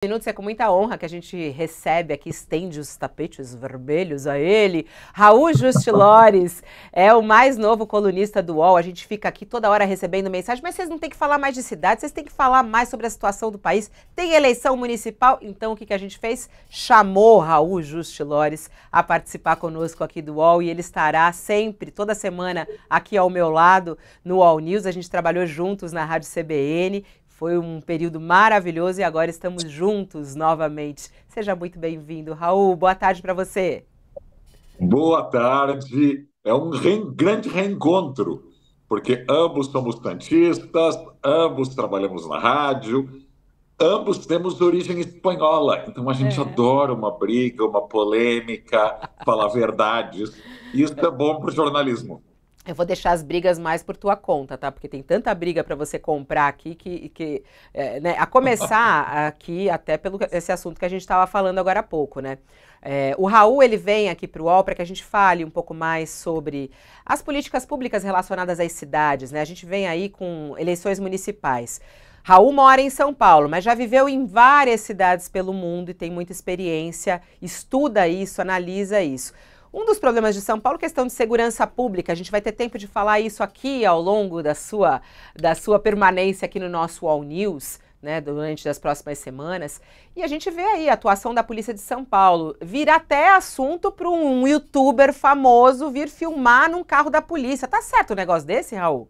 Minutos é com muita honra que a gente recebe aqui, estende os tapetes vermelhos a ele. Raul Justilores é o mais novo colunista do UOL. A gente fica aqui toda hora recebendo mensagem, mas vocês não têm que falar mais de cidade, vocês têm que falar mais sobre a situação do país. Tem eleição municipal, então o que a gente fez? Chamou Raul Justilores a participar conosco aqui do UOL e ele estará sempre, toda semana, aqui ao meu lado no UOL News. A gente trabalhou juntos na Rádio CBN. Foi um período maravilhoso e agora estamos juntos novamente. Seja muito bem-vindo, Raul. Boa tarde para você. Boa tarde. É um grande reencontro, porque ambos somos santistas, ambos trabalhamos na rádio, ambos temos origem espanhola. Então a gente É. adora uma briga, uma polêmica, falar verdades. Isso é bom para o jornalismo. Eu vou deixar as brigas mais por tua conta, tá? Porque tem tanta briga para você comprar aqui né? A começar aqui até pelo esse assunto que a gente estava falando agora há pouco, né? O Raul ele vem aqui para o UOL para que a gente fale um pouco mais sobre as políticas públicas relacionadas às cidades, né? A gente vem aí com eleições municipais. Raul mora em São Paulo, mas já viveu em várias cidades pelo mundo e tem muita experiência, estuda isso, analisa isso. Um dos problemas de São Paulo é questão de segurança pública. A gente vai ter tempo de falar isso aqui ao longo da sua permanência aqui no nosso All News, né, durante as próximas semanas. E a gente vê aí a atuação da Polícia de São Paulo. Vira até assunto para um youtuber famoso vir filmar num carro da polícia. Tá certo um negócio desse, Raul?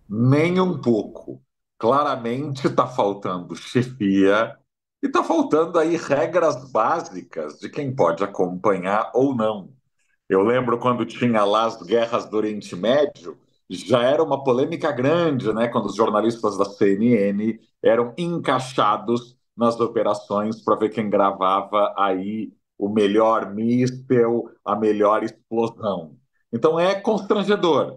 Nem um pouco. Claramente está faltando chefia e está faltando aí regras básicas de quem pode acompanhar ou não. Eu lembro quando tinha lá as guerras do Oriente Médio, já era uma polêmica grande, né? Quando os jornalistas da CNN eram encaixados nas operações para ver quem gravava aí o melhor míssil, a melhor explosão. Então é constrangedor.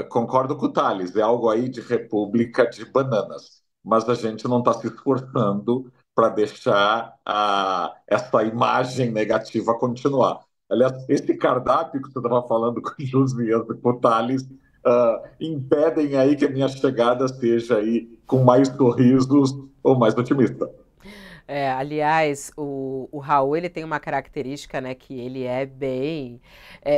Concordo com o Thales, é algo aí de república de bananas. Mas a gente não está se esforçando para deixar essa imagem negativa continuar. Aliás, esse cardápio que você estava falando com o Josias e com o Thales, impedem aí que a minha chegada seja aí com mais sorrisos ou mais otimista. Aliás, o Raul ele tem uma característica, né, que ele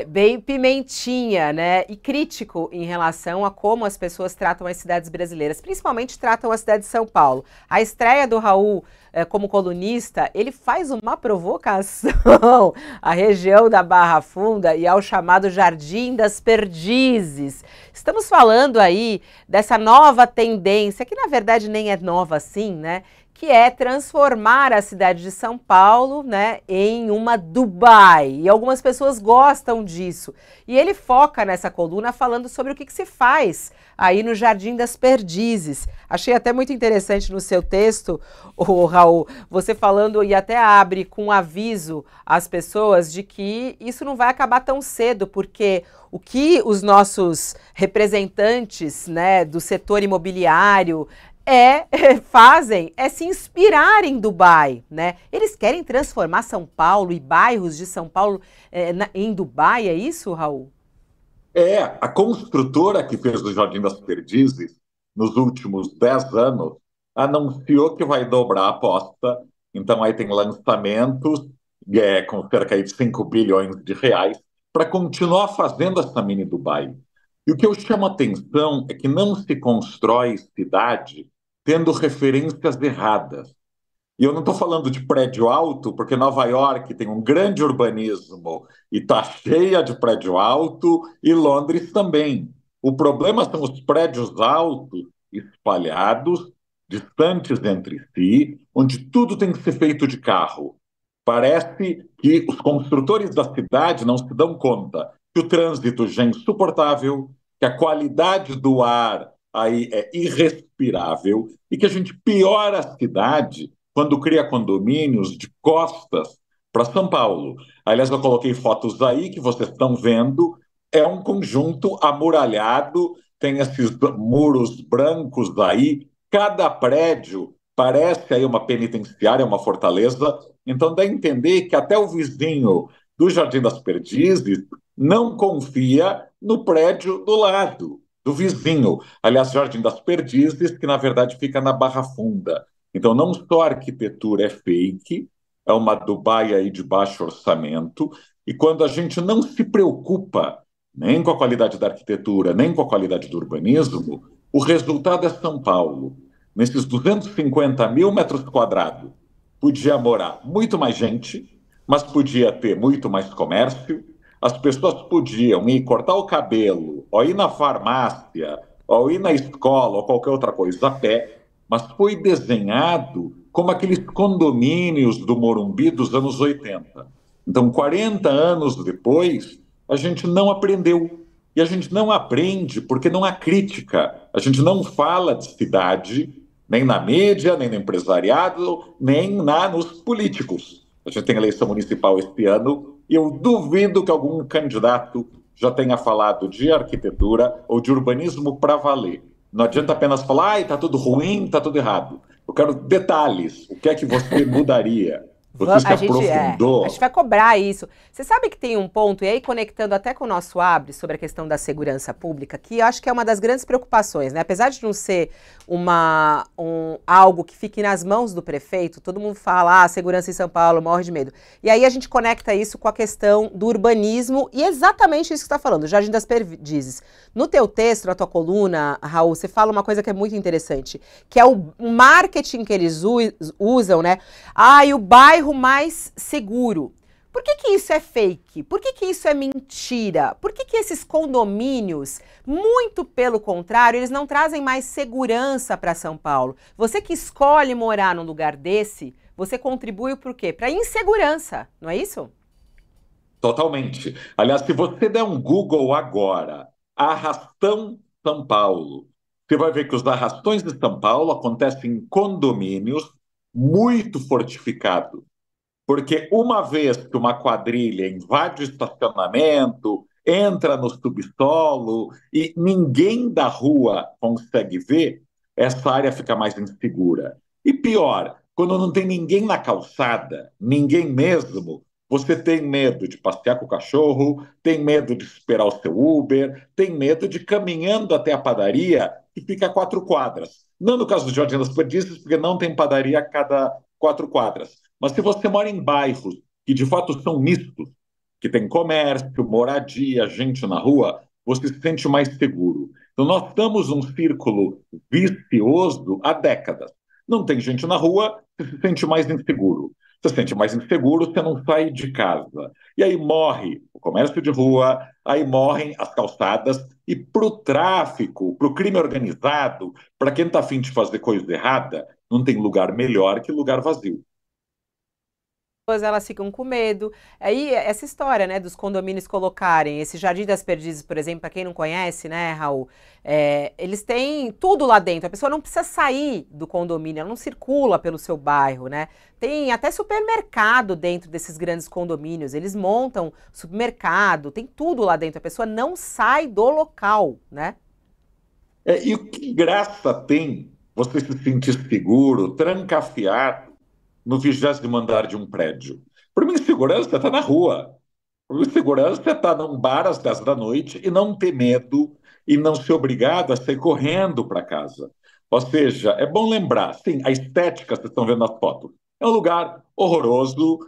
bem pimentinha, né, e crítico em relação a como as pessoas tratam as cidades brasileiras, principalmente tratam a cidade de São Paulo. A estreia do Raul como colunista, ele faz uma provocação à região da Barra Funda e ao chamado Jardim das Perdizes. Estamos falando aí dessa nova tendência, que na verdade nem é nova assim, né? Que é transformar a cidade de São Paulo, né, em uma Dubai. E algumas pessoas gostam disso. E ele foca nessa coluna falando sobre o que se faz aí no Jardim das Perdizes. Achei até muito interessante no seu texto, Raul, você falando e até abre com um aviso às pessoas de que isso não vai acabar tão cedo, porque o que os nossos representantes, né, do setor imobiliário fazem se inspirar em Dubai, né? Eles querem transformar São Paulo e bairros de São Paulo em Dubai, é isso, Raul? A construtora que fez o Jardim das Perdizes nos últimos 10 anos anunciou que vai dobrar a aposta. Então, aí tem lançamentos com cerca de 5 bilhões de reais para continuar fazendo essa mini Dubai. E o que eu chamo a atenção é que não se constrói cidade tendo referências erradas. E eu não estou falando de prédio alto, porque Nova York tem um grande urbanismo e está cheia de prédio alto, e Londres também. O problema são os prédios altos espalhados, distantes entre si, onde tudo tem que ser feito de carro. Parece que os construtores da cidade não se dão conta que o trânsito já é insuportável, que a qualidade do ar aí é irrespirável e que a gente piora a cidade quando cria condomínios de costas para São Paulo. Aliás, eu coloquei fotos aí que vocês estão vendo. É um conjunto amuralhado, tem esses muros brancos aí. Cada prédio parece aí uma penitenciária, uma fortaleza. Então dá a entender que até o vizinho do Jardim das Perdizes não confia no prédio do lado, do vizinho. Aliás, Jardim das Perdizes, que na verdade fica na Barra Funda. Então, não só a arquitetura é fake, é uma Dubai aí de baixo orçamento, e quando a gente não se preocupa nem com a qualidade da arquitetura, nem com a qualidade do urbanismo, o resultado é São Paulo. Nesses 250 mil metros quadrados, podia morar muito mais gente, mas podia ter muito mais comércio, as pessoas podiam ir cortar o cabelo, ou ir na farmácia, ou ir na escola, ou qualquer outra coisa a pé, mas foi desenhado como aqueles condomínios do Morumbi dos anos 80. Então, 40 anos depois, a gente não aprendeu. E a gente não aprende porque não há crítica. A gente não fala de cidade, nem na mídia, nem no empresariado, nem nos políticos. A gente tem eleição municipal este ano e eu duvido que algum candidato já tenha falado de arquitetura ou de urbanismo para valer. Não adianta apenas falar, ai, está tudo ruim, está tudo errado. Eu quero detalhes. O que é que você mudaria? Você se A gente aprofundou? vai cobrar isso. Você sabe que tem um ponto, e aí conectando até com o nosso Abre, sobre a questão da segurança pública, que eu acho que é uma das grandes preocupações, né? Apesar de não ser algo que fique nas mãos do prefeito, todo mundo fala, segurança em São Paulo, morre de medo. E aí a gente conecta isso com a questão do urbanismo, e é exatamente isso que você está falando, Jardim das Perdizes. No teu texto, na tua coluna, Raul, você fala uma coisa que é muito interessante, que é o marketing que eles usam, né? E o bairro mais seguro. Por que isso é fake? Por que isso é mentira? Por que esses condomínios, muito pelo contrário, eles não trazem mais segurança para São Paulo? Você que escolhe morar num lugar desse, você contribui por quê? Para insegurança, não é isso? Totalmente. Aliás, se você der um Google agora, Arrastão São Paulo, você vai ver que os arrastões de São Paulo acontecem em condomínios muito fortificados. Porque uma vez que uma quadrilha invade o estacionamento, entra no subsolo e ninguém da rua consegue ver, essa área fica mais insegura. E pior, quando não tem ninguém na calçada, ninguém mesmo, você tem medo de passear com o cachorro, tem medo de esperar o seu Uber, tem medo de ir caminhando até a padaria que fica a 4 quadras. Não no caso do Jardim das Perdizes, porque não tem padaria a cada 4 quadras. Mas se você mora em bairros que de fato são mistos, que tem comércio, moradia, gente na rua, você se sente mais seguro. Então, nós estamos num círculo vicioso há décadas. Não tem gente na rua, você se sente mais inseguro. Você se sente mais inseguro, você não sai de casa. E aí morre o comércio de rua, aí morrem as calçadas, e para o tráfico, para o crime organizado, para quem está afim de fazer coisa errada, não tem lugar melhor que lugar vazio. Elas ficam com medo. Aí, essa história, né, dos condomínios colocarem esse Jardim das Perdizes, por exemplo, para quem não conhece, né, Raul, eles têm tudo lá dentro. A pessoa não precisa sair do condomínio, ela não circula pelo seu bairro, né? Tem até supermercado dentro desses grandes condomínios. Eles montam supermercado, tem tudo lá dentro. A pessoa não sai do local, né? E o que graça tem você se sentir seguro, trancafiado, no 20º andar de um prédio? Para mim, segurança está na rua. Para mim, segurança está num bar às 10 da noite e não ter medo e não ser obrigado a sair correndo para casa. Ou seja, é bom lembrar, sim, a estética, vocês estão vendo nas fotos, é um lugar horroroso,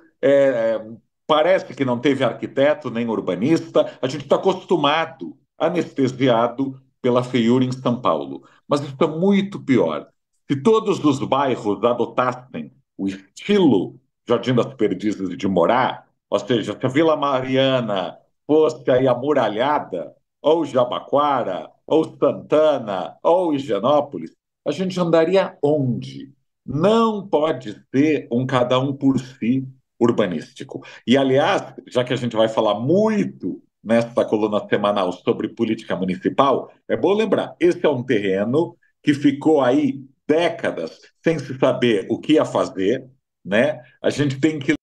parece que não teve arquiteto nem urbanista, a gente está acostumado, anestesiado pela feiura em São Paulo. Mas isso é muito pior. Se todos os bairros adotassem o estilo Jardim das Perdizes de morar, ou seja, se a Vila Mariana fosse aí amuralhada, ou Jabaquara, ou Santana, ou Higienópolis, a gente andaria onde? Não pode ser um cada um por si urbanístico. E, aliás, já que a gente vai falar muito nesta coluna semanal sobre política municipal, é bom lembrar, esse é um terreno que ficou aí décadas sem se saber o que ia fazer, né? A gente tem que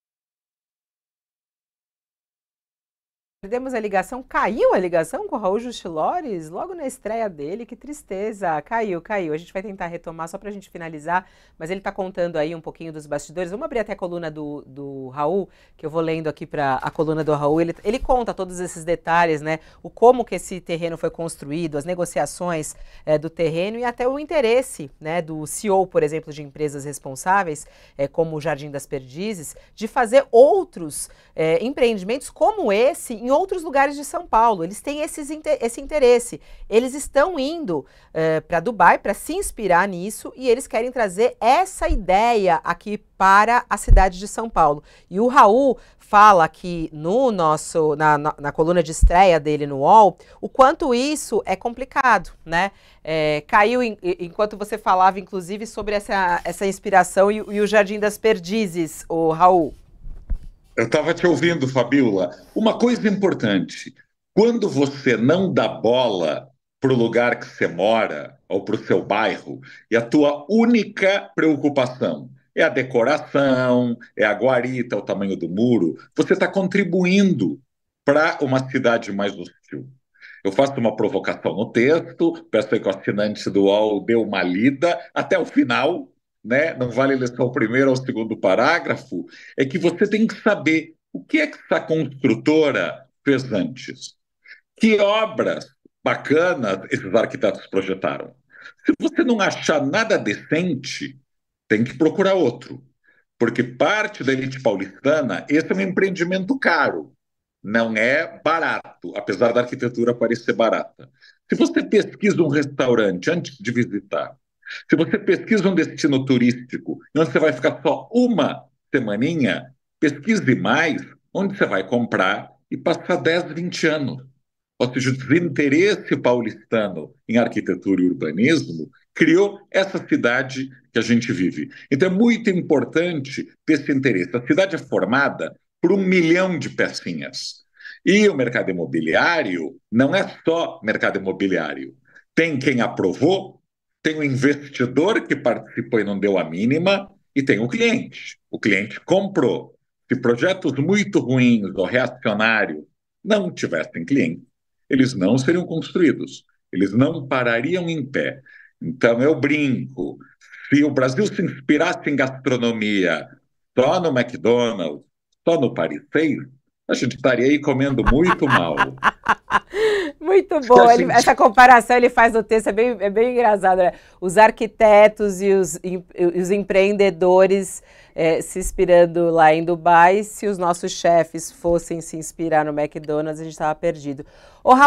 Perdemos a ligação, caiu a ligação com o Raul Justilores logo na estreia dele, que tristeza, caiu. A gente vai tentar retomar só para a gente finalizar, mas ele está contando aí um pouquinho dos bastidores. Vamos abrir até a coluna do Raul, que eu vou lendo aqui para a coluna do Raul. Ele conta todos esses detalhes, né? O como que esse terreno foi construído, as negociações do terreno e até o interesse, né, do CEO, por exemplo, de empresas responsáveis, como o Jardim das Perdizes, de fazer outros empreendimentos como esse em outros lugares de São Paulo. Eles têm esse interesse. Eles estão indo para Dubai para se inspirar nisso e eles querem trazer essa ideia aqui para a cidade de São Paulo. E o Raul fala aqui na coluna de estreia dele no UOL, o quanto isso é complicado, né? Caiu enquanto você falava, inclusive, sobre essa inspiração e o Jardim das Perdizes, o Raul. Eu estava te ouvindo, Fabiola. Uma coisa importante: quando você não dá bola para o lugar que você mora ou para o seu bairro, e a tua única preocupação é a decoração, é a guarita, é o tamanho do muro, você está contribuindo para uma cidade mais hostil. Eu faço uma provocação no texto, peço aí que o assinante do UOL dê uma lida até o final, né? Não vale ler só o primeiro ou o segundo parágrafo, é que você tem que saber o que é que essa construtora fez antes. Que obras bacanas esses arquitetos projetaram. Se você não achar nada decente, tem que procurar outro. Porque parte da elite paulistana, esse é um empreendimento caro. Não é barato, apesar da arquitetura parecer barata. Se você pesquisa um restaurante antes de visitar, se você pesquisa um destino turístico, onde você vai ficar só uma semaninha, pesquise mais onde você vai comprar e passar 10, 20 anos. Ou seja, o desinteresse paulistano em arquitetura e urbanismo criou essa cidade que a gente vive. Então é muito importante ter esse interesse. A cidade é formada por 1 milhão de pecinhas. E o mercado imobiliário não é só mercado imobiliário. Tem quem aprovou, tem o investidor que participou e não deu a mínima, e tem o cliente. O cliente comprou. Se projetos muito ruins ou reacionários não tivessem cliente, eles não seriam construídos, eles não parariam em pé. Então, eu brinco, se o Brasil se inspirasse em gastronomia só no McDonald's, só no Paris 6, a gente estaria aí comendo muito mal. Muito bom, essa comparação ele faz no texto, é bem engraçado, né? Os arquitetos e os empreendedores se inspirando lá em Dubai, se os nossos chefes fossem se inspirar no McDonald's, a gente estava perdido. Ô, Raul,